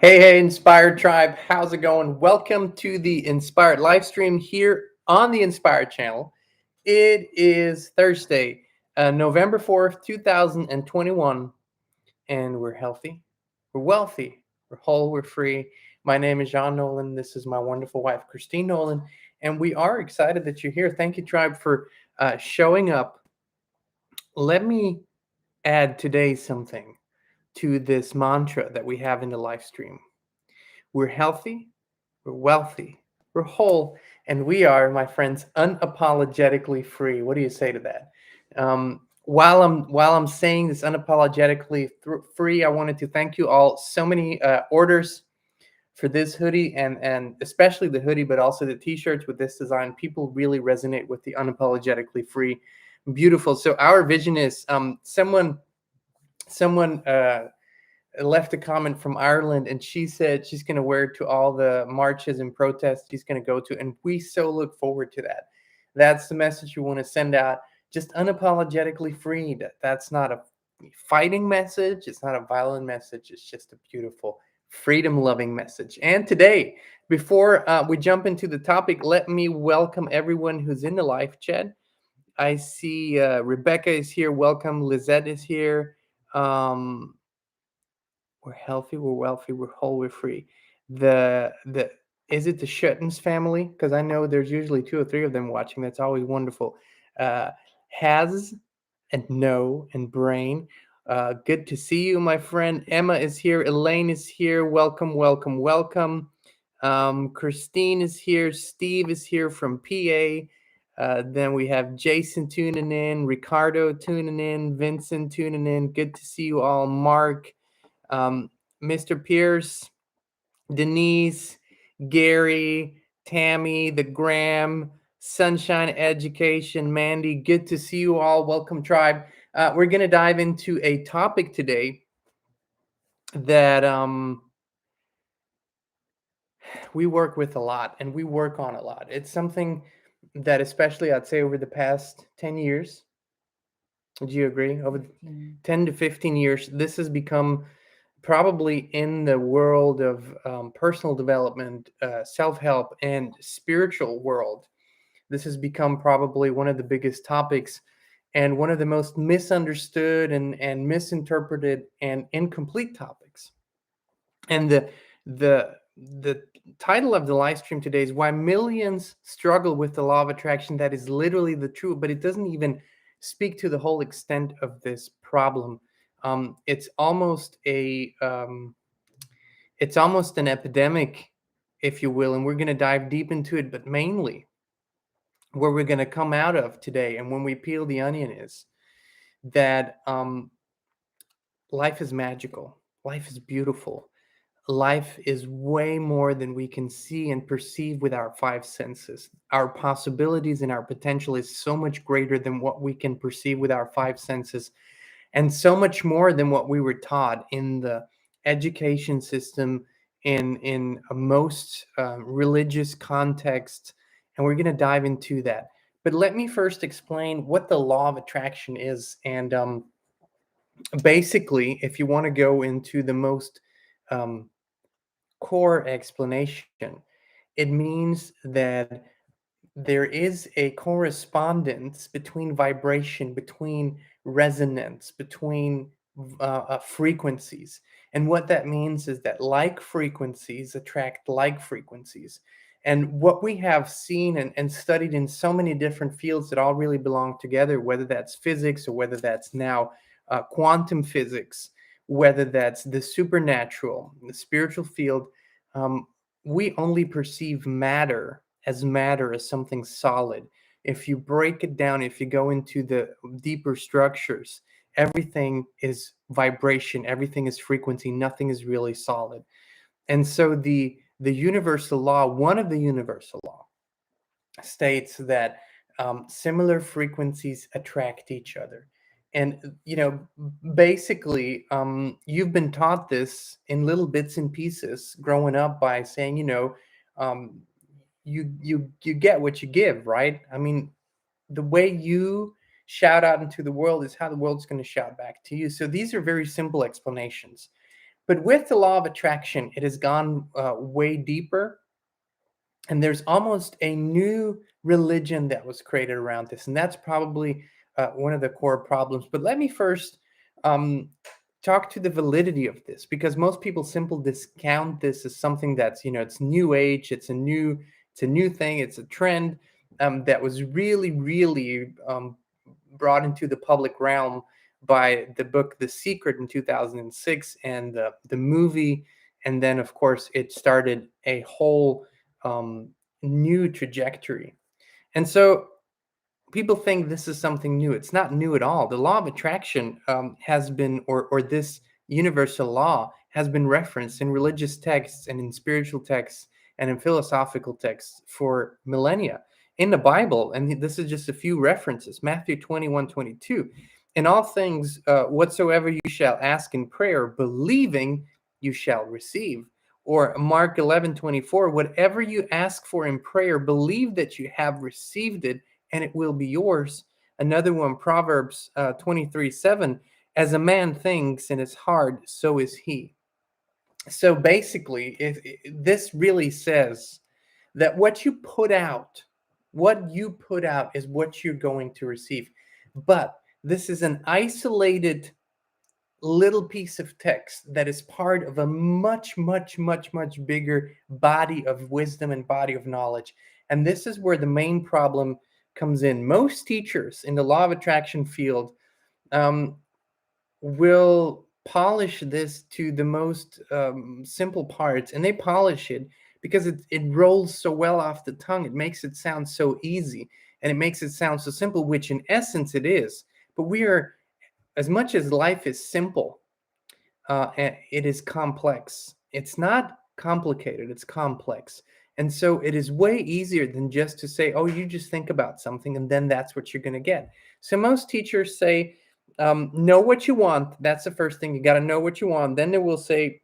Hey, Inspired Tribe, how's it going? Welcome to the Inspired Livestream here on the Inspired channel. It is Thursday, November 4th, 2021, and we're healthy, we're wealthy, we're whole, we're free. My name is Jean Nolan. This is my wonderful wife, Kristin Nolan, and we are excited that you're here. Thank you, Tribe, for showing up. Let me add today something to this mantra that we have in the live stream. We're healthy, we're wealthy, we're whole, and we are, my friends, unapologetically free. What do you say to that? While I'm saying this unapologetically free, I wanted to thank you all. So many orders for this hoodie, and especially the hoodie, but also the t-shirts with this design. People really resonate with the unapologetically free. Beautiful. So our vision is someone left a comment from Ireland, and she said she's going to wear it to all the marches and protests she's going to go to, and we so look forward to that. That's the message we want to send out. Just unapologetically free. That's not a fighting message. It's not a violent message. It's just a beautiful, freedom-loving message. And today, before we jump into the topic, let me welcome everyone who's in the live chat. I see Rebecca is here. Welcome. Lizette is here. Um, we're healthy, we're wealthy, we're whole, we're free. The Is it the Shuttons family? Because I know there's usually two or three of them watching. That's always wonderful. Uh, Has and No and Brain. Good to see you, my friend. Emma is here. Elaine is here. Welcome, welcome, welcome. Christine is here. Steve is here from PA. Then we have Jason tuning in, Ricardo tuning in, Vincent tuning in. Good to see you all. Mark, um, Mr. Pierce, Denise, Gary, Tammy, the Graham, Sunshine Education, Mandy. Good to see you all. Welcome, Tribe. We're going to dive into a topic today that we work with a lot and we work on a lot. It's something that, especially, I'd say, over the past 10 years, would you agree? Over 10 to 15 years, this has become probably in the world of personal development, self-help, and spiritual world. This has become probably one of the biggest topics and one of the most misunderstood and misinterpreted and incomplete topics. And the title of the live stream today is Why Millions Struggle with the Law of Attraction. That is literally the truth, but it doesn't even speak to the whole extent of this problem. It's almost it's almost an epidemic, if you will, and we're going to dive deep into it. But mainly, where we're going to come out of today, and when we peel the onion, is that life is magical, life is beautiful, life is way more than we can see and perceive with our five senses. Our possibilities and our potential is so much greater than what we can perceive with our five senses, and so much more than what we were taught in the education system, in most religious contexts. And we're going to dive into that. But let me first explain what the law of attraction is. And basically, if you want to go into the most um, core explanation, it means that there is a correspondence between vibration, between resonance, between frequencies. And what that means is that like frequencies attract like frequencies. And what we have seen and studied in so many different fields that all really belong together, whether that's physics or whether that's now quantum physics, whether that's the supernatural, the spiritual field, um, we only perceive matter as something solid. If you break it down, if you go into the deeper structures, everything is vibration, everything is frequency, nothing is really solid. And so the universal law, one of the universal law, states that similar frequencies attract each other. And basically, you've been taught this in little bits and pieces growing up by saying, um, you get what you give, right? I mean, the way you shout out into the world is how the world's going to shout back to you. So these are very simple explanations. But with the law of attraction, it has gone way deeper, and there's almost a new religion that was created around this, and that's probably one of the core problems. But let me first um, talk to the validity of this, because most people simply discount this as something that's, it's new age, it's a new thing, it's a trend that was really brought into the public realm by the book The Secret in 2006, and the movie, and then of course it started a whole um, new trajectory. And so people think this is something new. It's not new at all. The law of attraction has been, or this universal law has been referenced in religious texts and in spiritual texts and in philosophical texts for millennia. In the Bible, and this is just a few references, Matthew 21:22, in all things whatsoever you shall ask in prayer, believing you shall receive. Or Mark 11:24, whatever you ask for in prayer, believe that you have received it and it will be yours. Another one, Proverbs 23:7, as a man thinks in his heart, so is he. So basically, this really says that what you put out is what you're going to receive. But this is an isolated little piece of text that is part of a much bigger body of wisdom and body of knowledge. And this is where the main problem comes in. Most teachers in the law of attraction field um, will polish this to the most simple parts, and they polish it because it rolls so well off the tongue. It makes it sound so easy, and it makes it sound so simple, which in essence it is. But we are, as much as life is simple, it is complex. It's not complicated, it's complex. And so it is way easier than just to say, oh, you just think about something and then that's what you're going to get. So most teachers say, know what you want. That's the first thing. You got to know what you want. Then they will say,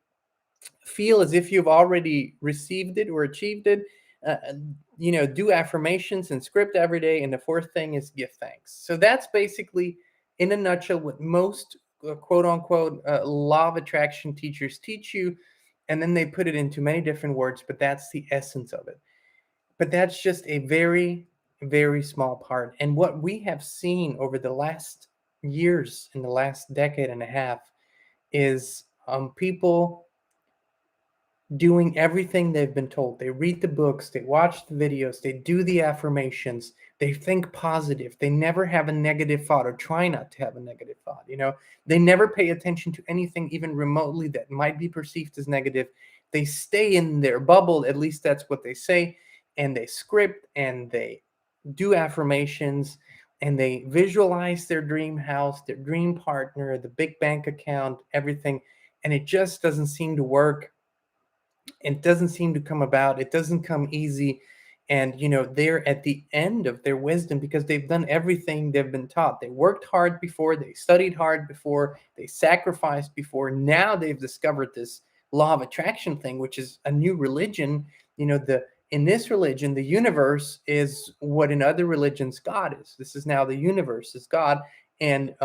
feel as if you've already received it or achieved it. Do affirmations and script every day. And the fourth thing is give thanks. So that's basically, in a nutshell, what most quote unquote law of attraction teachers teach you. And then they put it into many different words, but that's the essence of it. But that's just a very small part. And what we have seen over the last years, in the last decade and a half, is people doing everything they've been told. They read the books, they watch the videos, they do the affirmations, they think positive. They never have a negative thought, or try not to have a negative thought. They never pay attention to anything even remotely that might be perceived as negative. They stay in their bubble, at least that's what they say, and they script and they do affirmations and they visualize their dream house, their dream partner, the big bank account, everything. And it just doesn't seem to work. It doesn't seem to come about. It doesn't come easy. And, they're at the end of their wisdom because they've done everything they've been taught. They worked hard before, they studied hard before, they sacrificed before. Now they've discovered this law of attraction thing, which is a new religion. In this religion, the universe is what in other religions God is. This is now the universe is God. And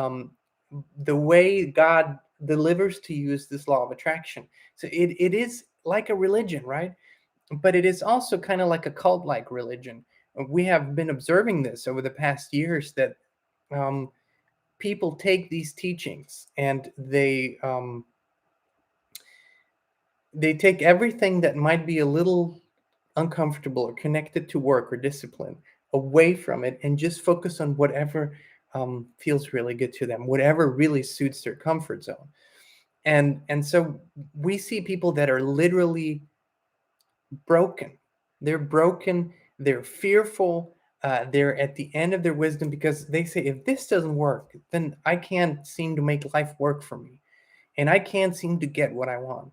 the way God delivers to you is this law of attraction. So it is like a religion, right? But it is also kind of like a cult-like religion. We have been observing this over the past years, that people take these teachings and they take everything that might be a little uncomfortable or connected to work or discipline away from it and just focus on whatever feels really good to them, whatever really suits their comfort zone. And so we see people that are literally broken. They're broken. They're fearful. They're at the end of their wisdom because they say, if this doesn't work, then I can't seem to make life work for me, and I can't seem to get what I want.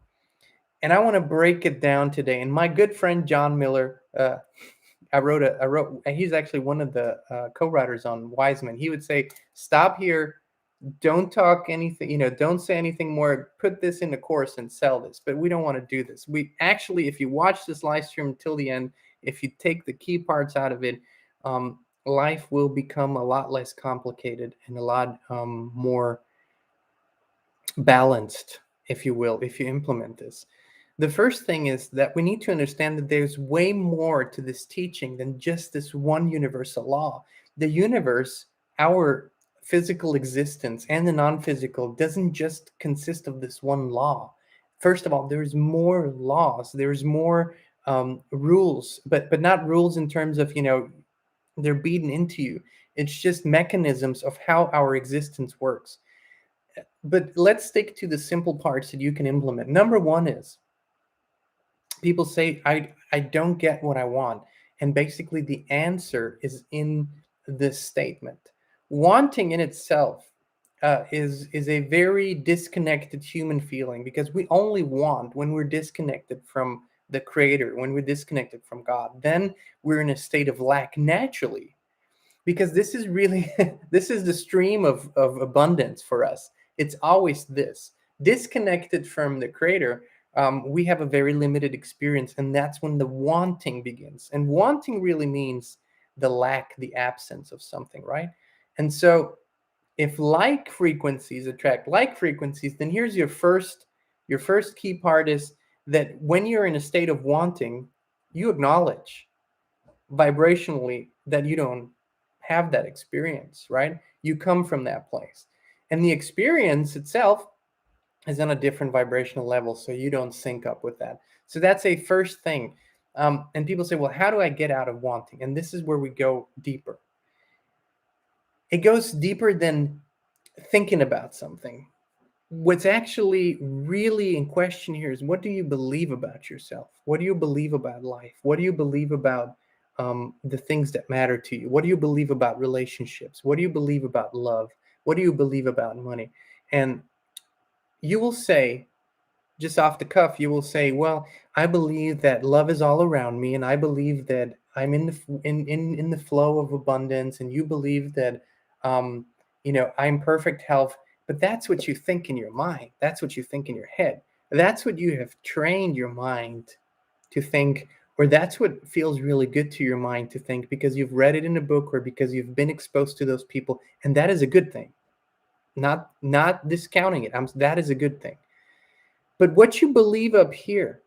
And I want to break it down today. And my good friend John Miller, I wrote. He's actually one of the co-writers on Wiseman. He would say, "Stop here. Don't talk anything. Don't say anything more. Put this in the course and sell this." But we don't want to do this. We actually, if you watch this live stream until the end, if you take the key parts out of it, life will become a lot less complicated and a lot more balanced if you will, if you implement this. The first thing is that we need to understand that there's way more to this teaching than just this one universal law. The universe, our physical existence and the non-physical, doesn't just consist of this one law. First of all, there's more laws, there's more rules, but not rules in terms of, they're beaten into you. It's just mechanisms of how our existence works. But let's stick to the simple parts that you can implement. Number one is, people say, I don't get what I want. And basically the answer is in this statement. Wanting in itself is a very disconnected human feeling, because we only want when we're disconnected from the creator, when we're disconnected from God. Then we're in a state of lack naturally, because this is really this is the stream of abundance for us. It's always this. Disconnected from the creator, we have a very limited experience, and that's when the wanting begins. And wanting really means the lack, the absence of something, right? And so if like frequencies attract like frequencies, then here's your first key part is that when you're in a state of wanting, you acknowledge vibrationally that you don't have that experience, right? You come from that place. And the experience itself is on a different vibrational level, so you don't sync up with that. So that's a first thing. And people say, well, how do I get out of wanting? And this is where we go deeper. It goes deeper than thinking about something. What's actually really in question here is, what do you believe about yourself? What do you believe about life? What do you believe about the things that matter to you? What do you believe about relationships? What do you believe about love? What do you believe about money? And you will say, just off the cuff, you will say, well, I believe that love is all around me, and I believe that I'm in the flow of abundance, and you believe that I'm perfect health. But that's what you think in your mind. That's what you think in your head. That's what you have trained your mind to think, or that's what feels really good to your mind to think, because you've read it in a book or because you've been exposed to those people. And that is a good thing. Not discounting it. That is a good thing. But what you believe up here,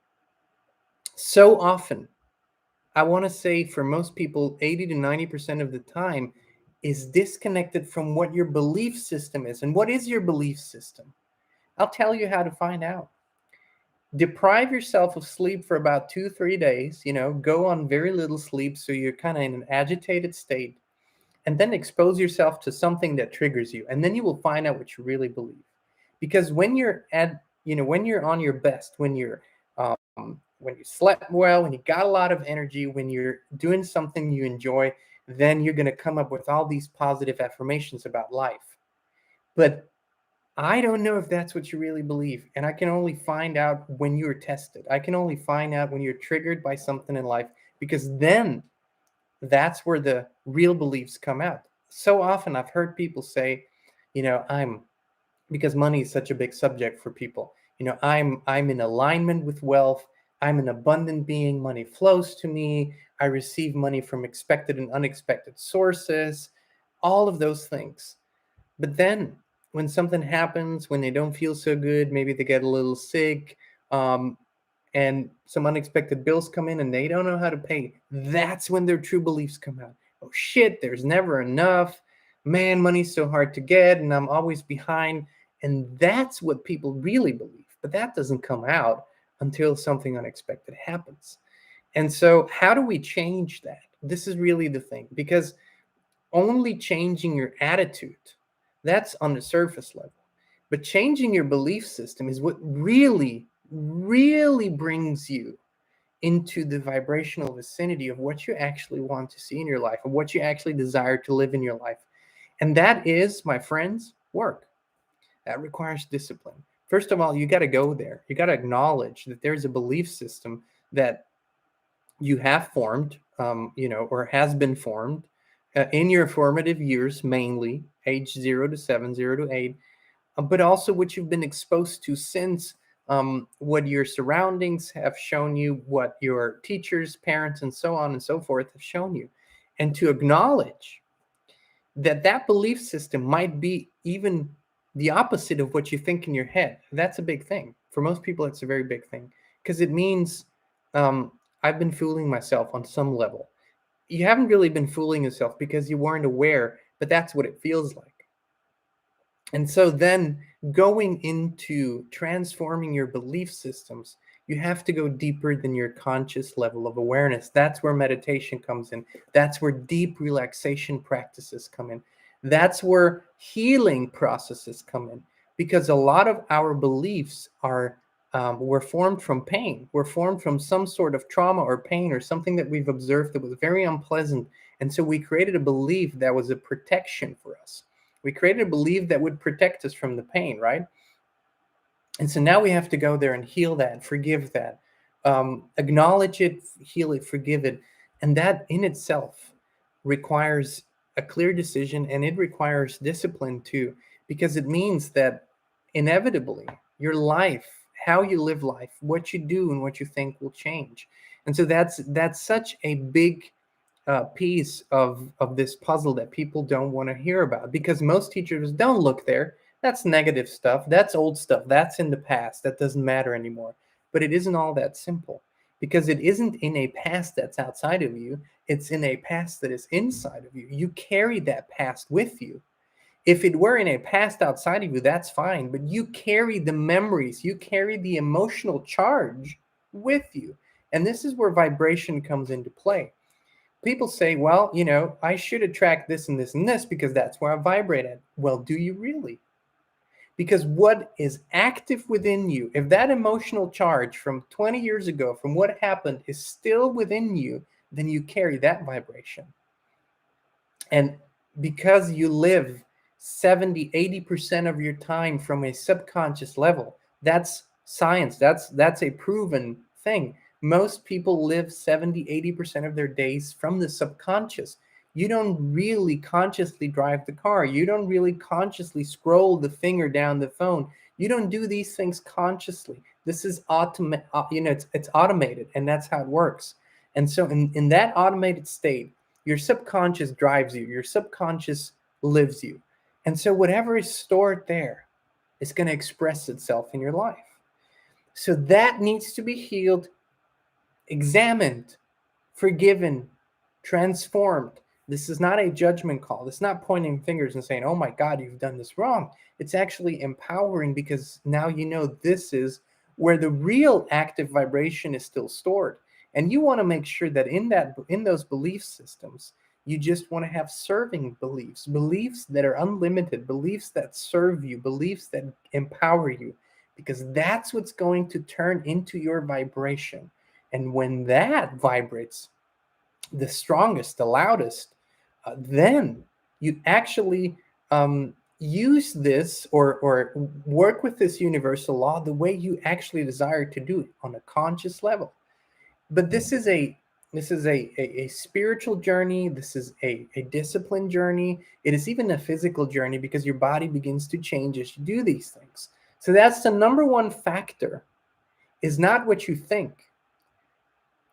so often, I want to say for most people, 80 to 90% of the time, is disconnected from what your belief system is. And what is your belief system? I'll tell you how to find out. Deprive yourself of sleep for about 2-3 days, go on very little sleep, so you're kind of in an agitated state, and then expose yourself to something that triggers you. And then you will find out what you really believe. Because when you're when you're on your best, when you slept well, when you got a lot of energy, when you're doing something you enjoy, then you're going to come up with all these positive affirmations about life. But I don't know if that's what you really believe. And I can only find out when you're tested. I can only find out when you're triggered by something in life, because then that's where the real beliefs come out. So often I've heard people say, because money is such a big subject for people, I'm in alignment with wealth. I'm an abundant being. Money flows to me. I receive money from expected and unexpected sources, all of those things. But then when something happens, when they don't feel so good, maybe they get a little sick, and some unexpected bills come in and they don't know how to pay, that's when their true beliefs come out. Oh shit, there's never enough. Man, money's so hard to get and I'm always behind. And that's what people really believe. But that doesn't come out until something unexpected happens. And so how do we change that? This is really the thing, because only changing your attitude, that's on the surface level. But changing your belief system is what really, really brings you into the vibrational vicinity of what you actually want to see in your life, and what you actually desire to live in your life. And that is, my friends, work. That requires discipline. First of all, you got to go there. You got to acknowledge that there's a belief system that you have formed, or has been formed in your formative years, mainly age 0 to 7, 0 to 8, but also what you've been exposed to since, what your surroundings have shown you, what your teachers, parents, and so on and so forth have shown you. And to acknowledge that belief system might be even the opposite of what you think in your head. That's a big thing. For most people, it's a very big thing, because it means I've been fooling myself on some level. You haven't really been fooling yourself because you weren't aware, but that's what it feels like. And so then going into transforming your belief systems, you have to go deeper than your conscious level of awareness. That's where meditation comes in. That's where deep relaxation practices come in. That's where healing processes come in, because a lot of our beliefs are were formed from pain. We're formed from some sort of trauma or pain or something that we've observed that was very unpleasant. And so we created a belief that was a protection for us. We created a belief that would protect us from the pain, right? And so now we have to go there and heal that, forgive that, acknowledge it, heal it, forgive it. And that in itself requires a clear decision, and it requires discipline too, because it means that inevitably your life, how you live life, what you do and what you think will change. And so that's such a big piece of this puzzle that people don't want to hear about, because most teachers don't look there. That's negative stuff. That's old stuff. That's in the past. That doesn't matter anymore. But it isn't all that simple, because it isn't in a past that's outside of you. It's in a past that is inside of you. You carry that past with you. If it were in a past outside of you, that's fine. But you carry the memories, you carry the emotional charge with you. And this is where vibration comes into play. People say, well, I should attract this and this and this because that's where I vibrate at. Well, do you really? Because what is active within you, if that emotional charge from 20 years ago, from what happened, is still within you, then you carry that vibration. And because you live 70, 80% of your time from a subconscious level, that's science. That's a proven thing. Most people live 70, 80% of their days from the subconscious. You don't really consciously drive the car. You don't really consciously scroll the finger down the phone. You don't do these things consciously. This is it's automated, and that's how it works. And so in that automated state, your subconscious drives you. Your subconscious lives you. And so whatever is stored there is going to express itself in your life. So that needs to be healed, examined, forgiven, transformed. This is not a judgment call. It's not pointing fingers and saying, oh my God, you've done this wrong. It's actually empowering, because now you know this is where the real active vibration is still stored. And you want to make sure that in those belief systems, you just want to have serving beliefs, beliefs that are unlimited, beliefs that serve you, beliefs that empower you, because that's what's going to turn into your vibration. And when that vibrates the strongest, the loudest, then you actually use this or work with this universal law the way you actually desire to do it on a conscious level. But this is a spiritual journey. This is a discipline journey. It is even a physical journey, because your body begins to change as you do these things. So that's the number one factor, is not what you think.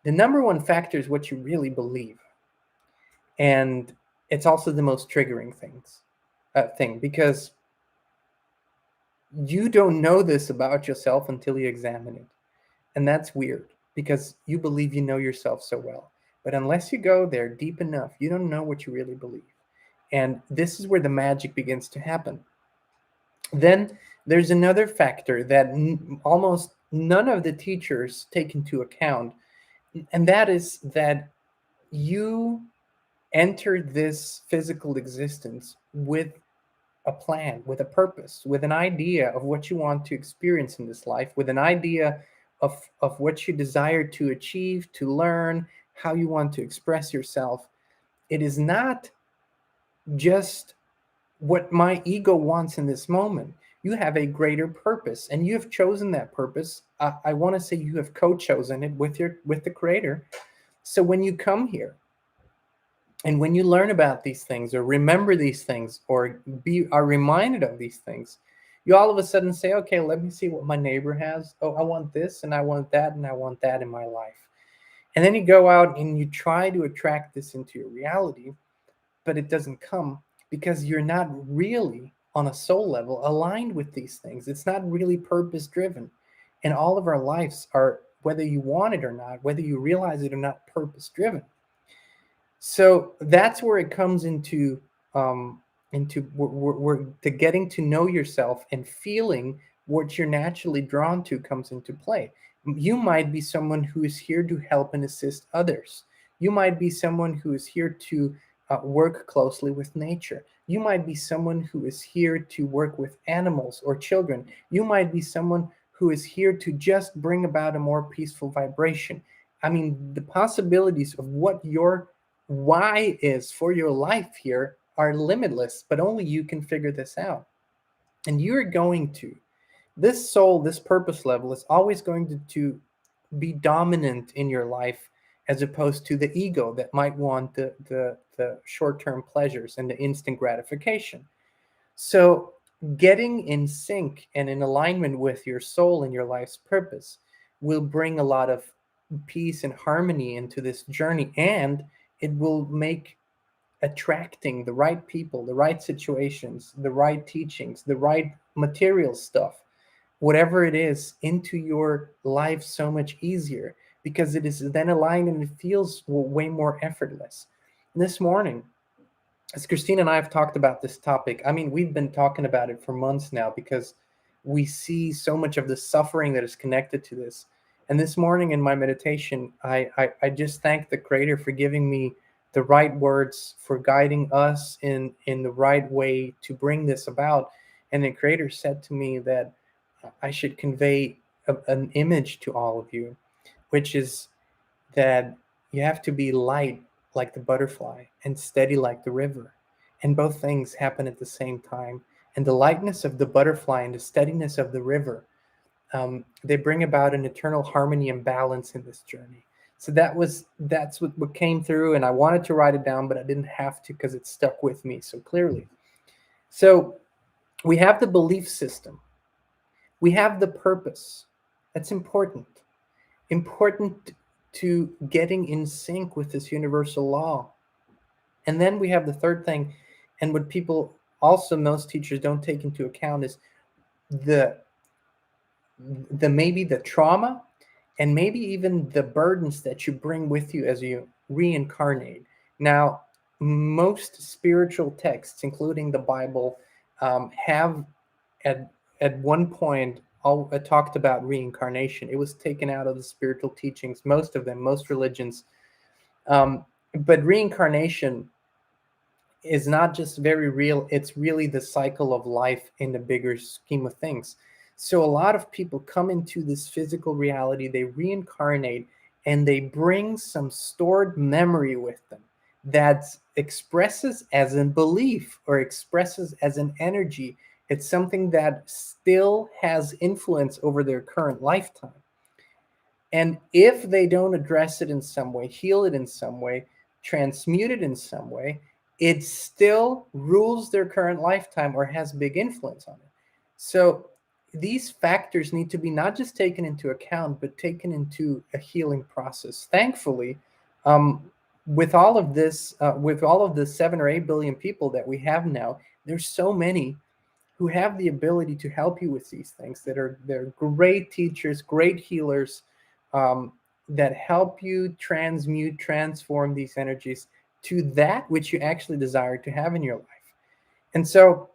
The number one factor is what you really believe. And it's also the most triggering thing, because you don't know this about yourself until you examine it. And that's weird, because you believe you know yourself so well. But unless you go there deep enough, you don't know what you really believe. And this is where the magic begins to happen. Then there's another factor that almost none of the teachers take into account. And that is that you entered this physical existence with a plan, with a purpose, with an idea of what you want to experience in this life, with an idea of what you desire to achieve, to learn, how you want to express yourself. It is not just what my ego wants in this moment. You have a greater purpose, and you have chosen that purpose. I want to say you have co-chosen it with the Creator. So when you come here, and when you learn about these things, or remember these things, or are reminded of these things, you all of a sudden say, okay, let me see what my neighbor has. Oh, I want this, and I want that, and I want that in my life. And then you go out and you try to attract this into your reality, but it doesn't come, because you're not really on a soul level aligned with these things. It's not really purpose driven. And all of our lives are, whether you want it or not, whether you realize it or not, purpose driven. So that's where it comes into we're to getting to know yourself and feeling what you're naturally drawn to comes into play. You might be someone who is here to help and assist others. You might be someone who is here to work closely with nature. You might be someone who is here to work with animals or children. You might be someone who is here to just bring about a more peaceful vibration. I mean, the possibilities of what your why is for your life here are limitless, but only you can figure this out. And you're going to, this soul, this purpose level is always going to be dominant in your life, as opposed to the ego that might want the short-term pleasures and the instant gratification. So getting in sync and in alignment with your soul and your life's purpose will bring a lot of peace and harmony into this journey, and it will make attracting the right people, the right situations, the right teachings, the right material stuff, whatever it is, into your life so much easier, because it is then aligned and it feels way more effortless. This morning, as Christine and I have talked about this topic, I mean, we've been talking about it for months now because we see so much of the suffering that is connected to this. And this morning in my meditation, I just thank the Creator for giving me the right words, for guiding us in the right way to bring this about. And the Creator said to me that I should convey an image to all of you, which is that you have to be light like the butterfly and steady like the river. And both things happen at the same time. And the lightness of the butterfly and the steadiness of the river, they bring about an eternal harmony and balance in this journey. So that's what came through, and I wanted to write it down, but I didn't have to because it stuck with me so clearly. So we have the belief system. We have the purpose. That's important. Important to getting in sync with this universal law. And then we have the third thing, and what people also, most teachers don't take into account, is the maybe the trauma and maybe even the burdens that you bring with you as you reincarnate. Now, most spiritual texts, including the Bible, have at one point all talked about reincarnation. It was taken out of the spiritual teachings, most of them, most religions. But reincarnation is not just very real, it's really the cycle of life in the bigger scheme of things. So a lot of people come into this physical reality, they reincarnate, and they bring some stored memory with them that expresses as a belief or expresses as an energy. It's something that still has influence over their current lifetime. And if they don't address it in some way, heal it in some way, transmute it in some way, it still rules their current lifetime or has big influence on it. So these factors need to be not just taken into account, but taken into a healing process. Thankfully, with all of this, with all of the 7 or 8 billion people that we have now, there's so many who have the ability to help you with these things, they're great teachers, great healers, that help you transmute, transform these energies to that which you actually desire to have in your life. And so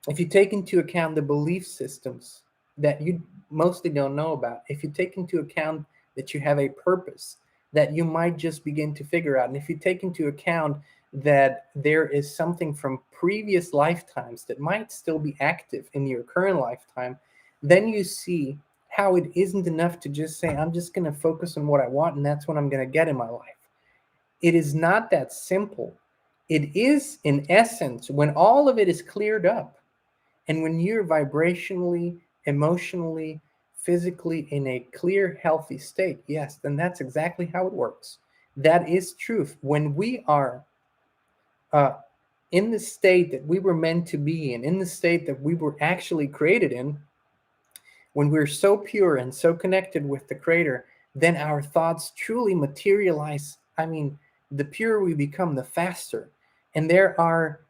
if you take into account the belief systems that you mostly don't know about, if you take into account that you have a purpose that you might just begin to figure out, and if you take into account that there is something from previous lifetimes that might still be active in your current lifetime, then you see how it isn't enough to just say, I'm just going to focus on what I want and that's what I'm going to get in my life. It is not that simple. It is, in essence, when all of it is cleared up and when you're vibrationally, emotionally, physically in a clear, healthy state, yes, then that's exactly how it works. That is truth. When we are in the state that we were meant to be in the state that we were actually created in, when we're so pure and so connected with the Creator, then our thoughts truly materialize. I mean, the purer we become, the faster. And there are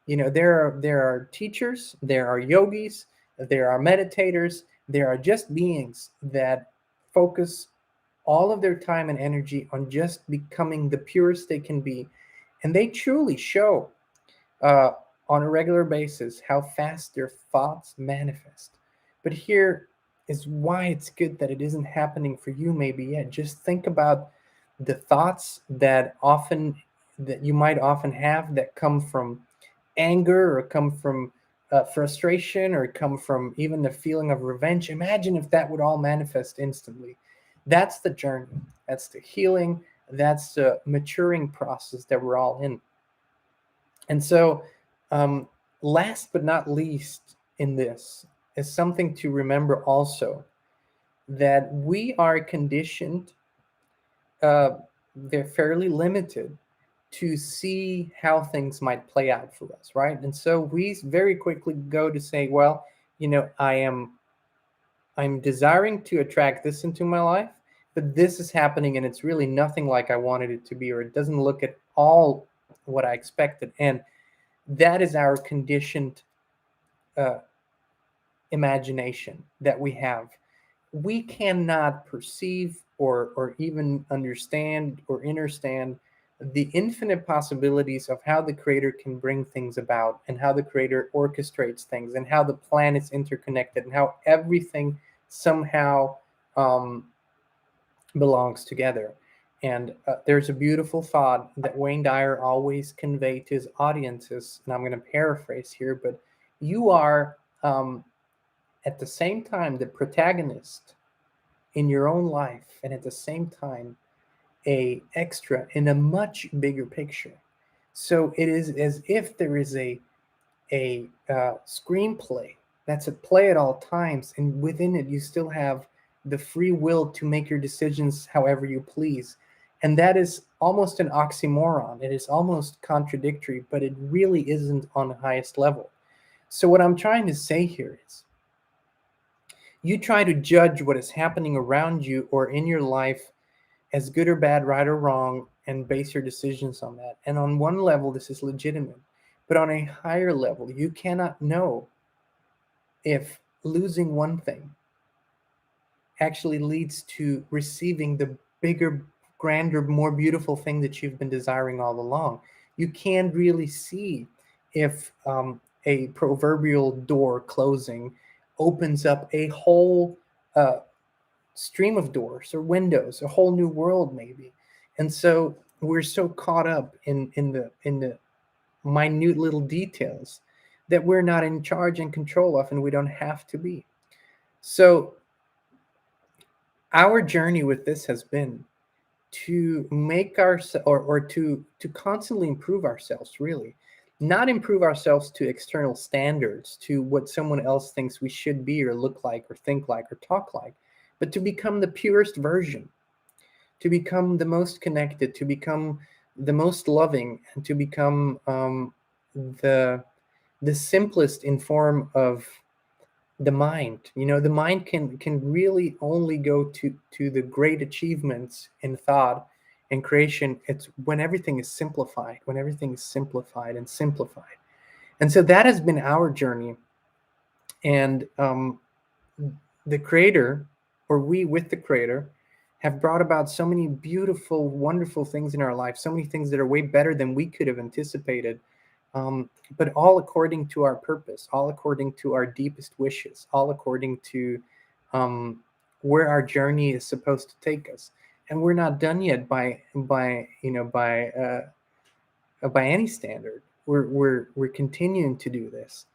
there are teachers, there are yogis, there are meditators, there are just beings that focus all of their time and energy on just becoming the purest they can be. And they truly show uh, on a regular basis how fast their thoughts manifest. But here is why it's good that it isn't happening for you maybe yet. Just think about the thoughts that you might often have that come from anger or come from frustration or come from even the feeling of revenge. Imagine if that would all manifest instantly. That's the journey. That's the healing. That's the maturing process that we're all in. And so, last but not least in this is something to remember also, that we are conditioned, uh, they're fairly limited to see how things might play out for us, right? And so we very quickly go to say, well, I'm desiring to attract this into my life, but this is happening and it's really nothing like I wanted it to be, or it doesn't look at all what I expected. And that is our conditioned uh, imagination that we have. We cannot perceive or even understand or understand the infinite possibilities of how the creator can bring things about, and how the creator orchestrates things, and how the planets interconnected, and how everything somehow um, belongs together. And there's a beautiful thought that Wayne Dyer always conveyed to his audiences, and I'm going to paraphrase here, but you are at the same time the protagonist in your own life, and at the same time a extra in a much bigger picture. So it is as if there is a screenplay that's at play at all times, and within it you still have the free will to make your decisions however you please. And that is almost an oxymoron. It is almost contradictory, but it really isn't on the highest level. So what I'm trying to say here is, you try to judge what is happening around you or in your life as good or bad, right or wrong, and base your decisions on that. And on one level, this is legitimate. But on a higher level, you cannot know if losing one thing actually leads to receiving the bigger, grander, more beautiful thing that you've been desiring all along. You can't really see if a proverbial door closing opens up a whole stream of doors or windows, a whole new world maybe. And so we're so caught up in the minute little details that we're not in charge and control of, and we don't have to be. So our journey with this has been to make our or to constantly improve ourselves, really not improve ourselves to external standards, to what someone else thinks we should be or look like or think like or talk like, but to become the purest version, to become the most connected, to become the most loving, and to become the the simplest in form of the mind. The mind can really only go to the great achievements in thought and creation. It's when everything is simplified, when everything is simplified and simplified. And so that has been our journey. And the creator, or we with the creator, have brought about so many beautiful, wonderful things in our life, so many things that are way better than we could have anticipated, but all according to our purpose, all according to our deepest wishes, all according to where our journey is supposed to take us. And we're not done yet by any standard. We're continuing to do this,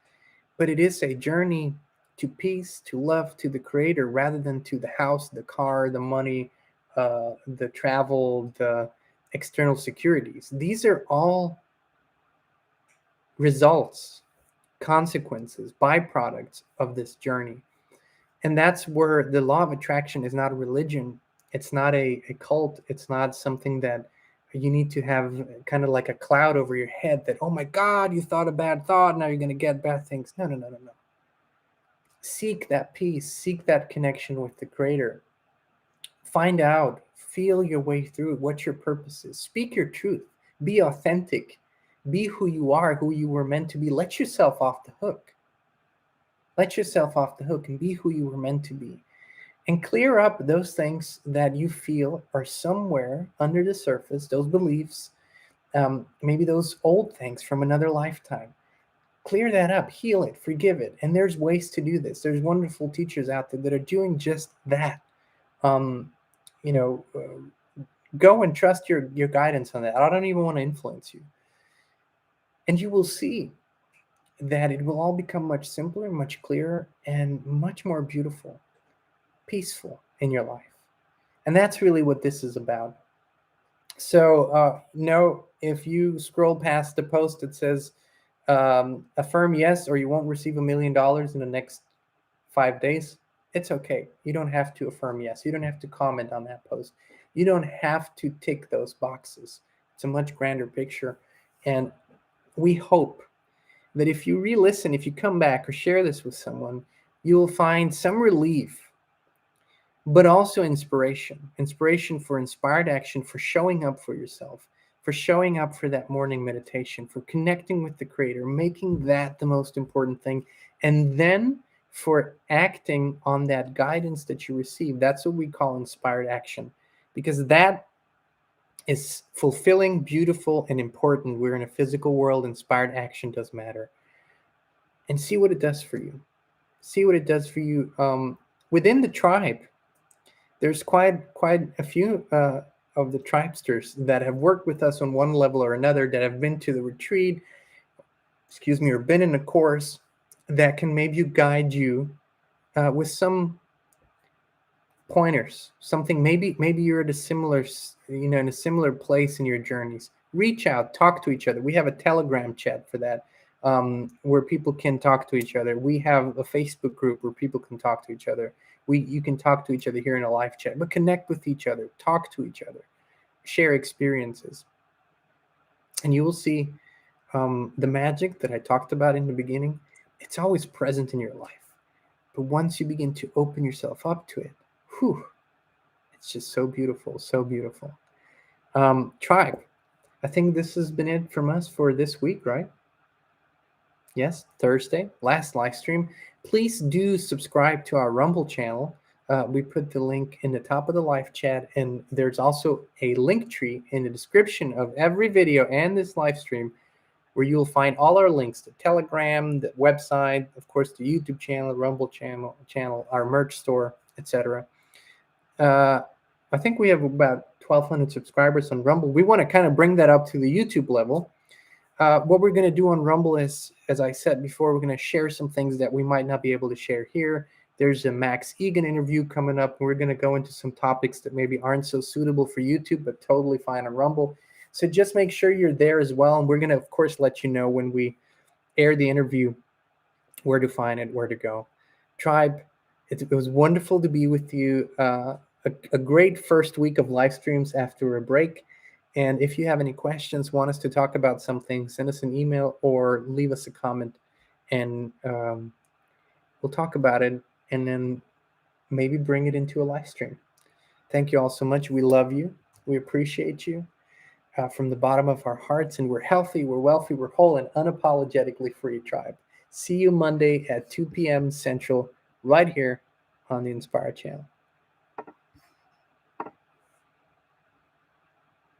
but it is a journey to peace, to love, to the creator, rather than to the house, the car, the money, the travel, the external securities. These are all results, consequences, byproducts of this journey. And that's where the law of attraction is not a religion. It's not a cult. It's not something that you need to have kind of like a cloud over your head that, oh my God, you thought a bad thought, now you're going to get bad things. No, no, no, no, no. Seek that peace, seek that connection with the creator. Find out, feel your way through what your purpose is. Speak your truth, be authentic, Be who you are, who you were meant to be. Let yourself off the hook. Let yourself off the hook and be who you were meant to be. And clear up those things that you feel are somewhere under the surface, those beliefs, maybe those old things from another lifetime. Clear that up, heal it, forgive it. And there's ways to do this. There's wonderful teachers out there that are doing just that. You know, go and trust your guidance on that. I don't even want to influence you. And you will see that it will all become much simpler, much clearer, and much more beautiful, peaceful in your life. And that's really what this is about. So, if you scroll past the post that says, affirm yes, or you won't receive $1 million in the next 5 days, it's okay. You don't have to affirm yes. You don't have to comment on that post. You don't have to tick those boxes. It's a much grander picture. And we hope that if you re-listen, if you come back or share this with someone, you will find some relief, but also inspiration for inspired action, for showing up for yourself, for showing up for that morning meditation, for connecting with the Creator, making that the most important thing, and then for acting on that guidance that you receive. That's what we call inspired action, because that is fulfilling, beautiful, and important. We're in a physical world. Inspired action does matter. And see what it does for you. See what it does for you. Within the tribe, there's quite a few of the tribesters that have worked with us on one level or another, that have been to the retreat, or been in a course that can maybe guide you with some pointers, something. Maybe you're at a similar, in a similar place in your journeys. Reach out, talk to each other. We have a Telegram chat for that, where people can talk to each other. We have a Facebook group where people can talk to each other. You can talk to each other here in a live chat, but connect with each other, talk to each other, share experiences. And you will see the magic that I talked about in the beginning. It's always present in your life. But once you begin to open yourself up to it, it's just so beautiful, so beautiful. Tribe, I think this has been it from us for this week, right? Yes, Thursday, last live stream. Please do subscribe to our Rumble channel. We put the link in the top of the live chat, and there's also a link tree in the description of every video and this live stream, where you'll find all our links: the Telegram, the website, of course, the YouTube channel, Rumble channel, our merch store, etc. I think we have about 1,200 subscribers on Rumble. We want to kind of bring that up to the YouTube level. What we're going to do on Rumble is, as I said before, we're going to share some things that we might not be able to share here. There's a Max Egan interview coming up, and we're going to go into some topics that maybe aren't so suitable for YouTube, but totally fine on Rumble. So just make sure you're there as well. And we're going to, of course, let you know when we air the interview, where to find it, where to go. Tribe, it was wonderful to be with you. A great first week of live streams after a break. And if you have any questions, want us to talk about something, send us an email or leave us a comment, and we'll talk about it, and then maybe bring it into a live stream. Thank you all so much. We love you. We appreciate you from the bottom of our hearts. And we're healthy, we're wealthy, we're whole, and unapologetically free, Tribe. See you Monday at 2 p.m. Central, right here on the Inspired channel.